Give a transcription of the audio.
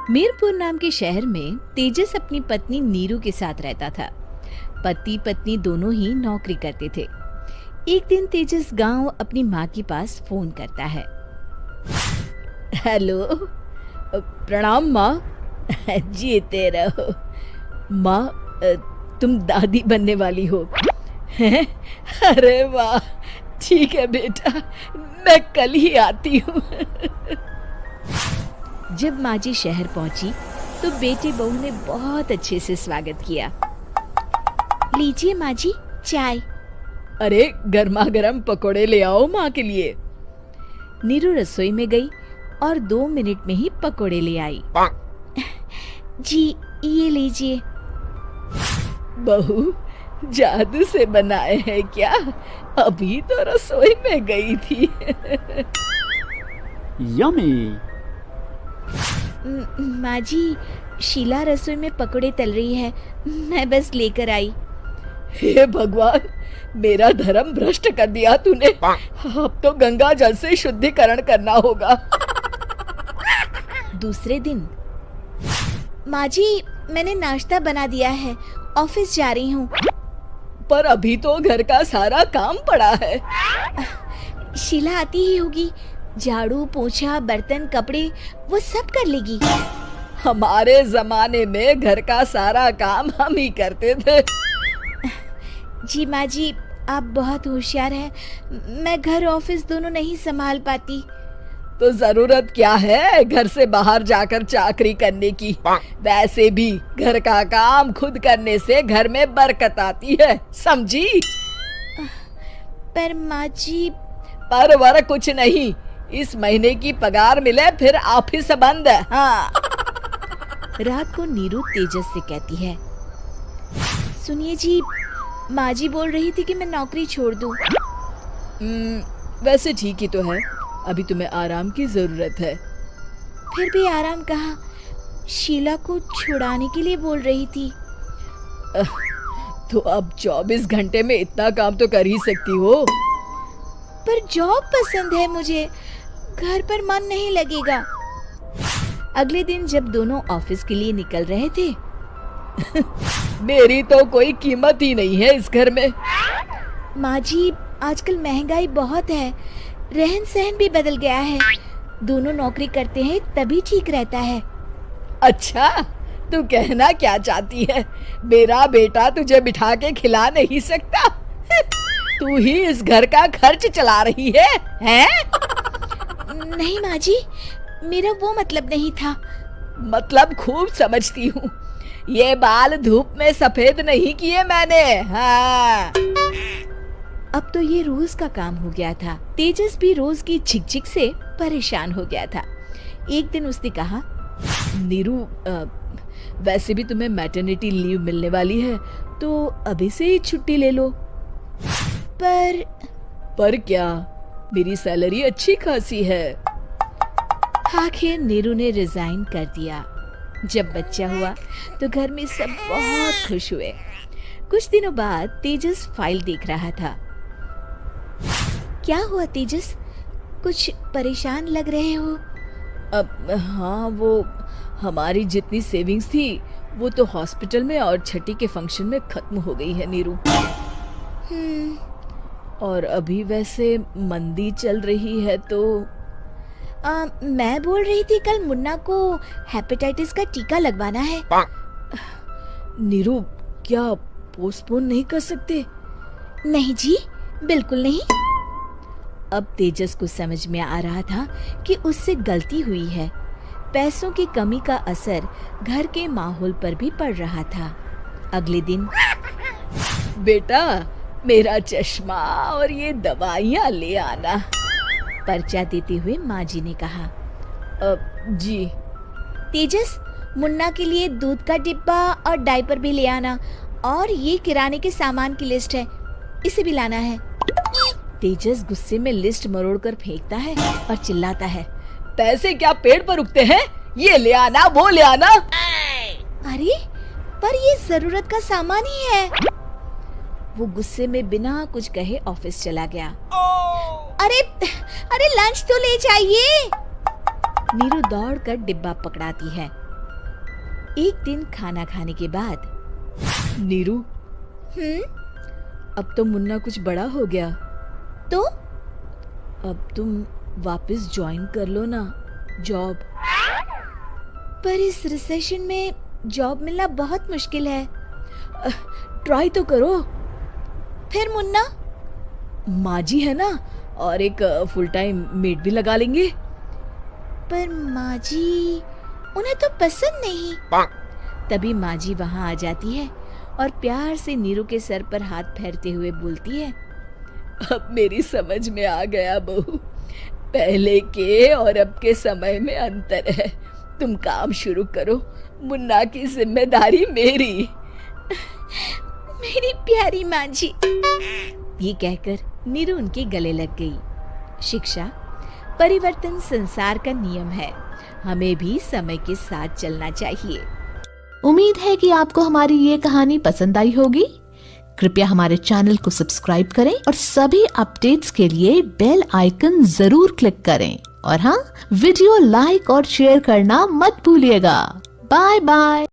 मीरपुर नाम के शहर में तेजस अपनी पत्नी नीरू के साथ रहता था। पति पत्नी दोनों ही नौकरी करते थे। एक दिन तेजस गांव अपनी माँ के पास फोन करता है। हेलो, प्रणाम माँ। जीते रहो माँ, तुम दादी बनने वाली हो हैं? अरे वाह, ठीक है बेटा, मैं कल ही आती हूँ। जब माँ जी शहर पहुंची तो बेटे बहू ने बहुत अच्छे से स्वागत किया। लीजिए माँ जी, चाय। अरे गर्मा गर्म पकोड़े ले आओ माँ के लिए। नीरू रसोई में गई और 2 मिनट में ही पकोड़े ले आई। जी ये लीजिए। बहू, जादू से बनाए हैं क्या? अभी तो रसोई में गई थी। यम्मी। माँ जी, शीला रसोई में पकोड़े तल रही है, मैं बस लेकर आई। हे भगवान, मेरा धर्म भ्रष्ट कर दिया तूने। अब तो गंगा जल से शुद्धिकरण करना होगा। दूसरे दिन, माँ जी मैंने नाश्ता बना दिया है, ऑफिस जा रही हूँ। पर अभी तो घर का सारा काम पड़ा है। शीला आती ही होगी, झाड़ू पोछा बर्तन कपड़े वो सब कर लेगी। हमारे जमाने में घर का सारा काम हम ही करते थे। जी माँ जी, आप बहुत होशियार हैं, मैं घर ऑफिस दोनों नहीं संभाल पाती। तो जरूरत क्या है घर से बाहर जाकर चाकरी करने की? वैसे भी घर का काम खुद करने से घर में बरकत आती है, समझी? पर माँ जी। पर वर कुछ नहीं, इस महीने की पगार मिले फिर ऑफिस बंद है। हाँ। रात को नीरू तेजस से कहती है, सुनिए जी, माँ जी बोल रही थी कि मैं नौकरी छोड़ दूं। वैसे ठीक ही तो है, अभी तुम्हें आराम की जरूरत है। फिर भी आराम कहाँ, शीला को छुड़ाने के लिए बोल रही थी। तो अब 24 घंटे में इतना काम तो कर ही सकती हो। पर जॉब पसंद है मुझे, घर पर मन नहीं लगेगा। अगले दिन जब दोनों ऑफिस के लिए निकल रहे थे, मेरी तो कोई कीमत ही नहीं है इस घर में। माँ जी, आजकल महंगाई बहुत है, रहन सहन भी बदल गया है, दोनों नौकरी करते हैं तभी ठीक रहता है। अच्छा, तू कहना क्या चाहती है? मेरा बेटा तुझे बिठा के खिला नहीं सकता? तू ही इस घर का खर्च चला रही है, हैं? नहीं माँ जी, मेरा वो मतलब नहीं था। मतलब खूब समझती हूँ, ये बाल धूप में सफेद नहीं किए मैंने। हाँ। अब तो ये रोज का काम हो गया था। तेजस भी रोज की झिकझिक से परेशान हो गया था। एक दिन उसने कहा, नीरू, वैसे भी तुम्हें मैटरनिटी लीव मिलने वाली है, तो अभी से ही छुट्टी ले लो। पर क्या, मेरी सैलरी अच्छी खासी है। आखिर नीरू ने रिजाइन कर दिया। जब बच्चा हुआ तो घर में सब बहुत खुश हुए। कुछ दिनों बाद तेजस फाइल देख रहा था। क्या हुआ तेजस, कुछ परेशान लग रहे हो? हाँ, वो हमारी जितनी सेविंग्स थी वो तो हॉस्पिटल में और छठी के फंक्शन में खत्म हो गई है नीरू। और अभी वैसे मंदी चल रही है तो मैं बोल रही थी कल मुन्ना को हेपेटाइटिस का टीका लगवाना है। नीरू, क्या पोस्टपोन नहीं कर सकते? नहीं जी, बिल्कुल नहीं। अब तेजस को समझ में आ रहा था कि उससे गलती हुई है। पैसों की कमी का असर घर के माहौल पर भी पड़ रहा था। अगले दिन, बेटा मेरा चश्मा और ये दवाइयाँ ले आना, पर्चा देते हुए माँ जी ने कहा। जी। तेजस, मुन्ना के लिए दूध का डिब्बा और डायपर भी ले आना, और ये किराने के सामान की लिस्ट है, इसे भी लाना है। तेजस गुस्से में लिस्ट मरोड़कर फेंकता है और चिल्लाता है, पैसे क्या पेड़ पर उगते हैं? ये ले आना, वो ले आना। अरे, पर ये जरूरत का सामान ही है। वो गुस्से में बिना कुछ कहे ऑफिस चला गया। अरे लंच तो ले जाइए। नीरू दौड़कर डिब्बा पकड़ाती है एक दिन खाना खाने के बाद, नीरू, अब तो मुन्ना कुछ बड़ा हो गया, तो अब तुम वापस ज्वाइन कर लो ना जॉब। पर इस रिसेशन में जॉब मिलना बहुत मुश्किल है। ट्राई तो करो। फिर मुन्ना? माँ जी है ना, और एक फुल टाइम मेड भी लगा लेंगे। पर माँ जी, उन्हें तो पसंद नहीं। तभी माँ जी वहाँ आ जाती है और प्यार से नीरू के सर पर हाथ फेरते हुए बोलती है, अब मेरी समझ में आ गया बहू, पहले के और अब के समय में अंतर है। तुम काम शुरू करो, मुन्ना की जिम्मेदारी मेरी। मेरी प्यारी माँ जी। ये कहकर नीरू उनके गले लग गई। शिक्षा, परिवर्तन संसार का नियम है, हमें भी समय के साथ चलना चाहिए। उम्मीद है कि आपको हमारी ये कहानी पसंद आई होगी। कृपया हमारे चैनल को सब्सक्राइब करें और सभी अपडेट्स के लिए बेल आइकन जरूर क्लिक करें। और हाँ, वीडियो लाइक और शेयर करना मत भूलिएगा। Bye bye.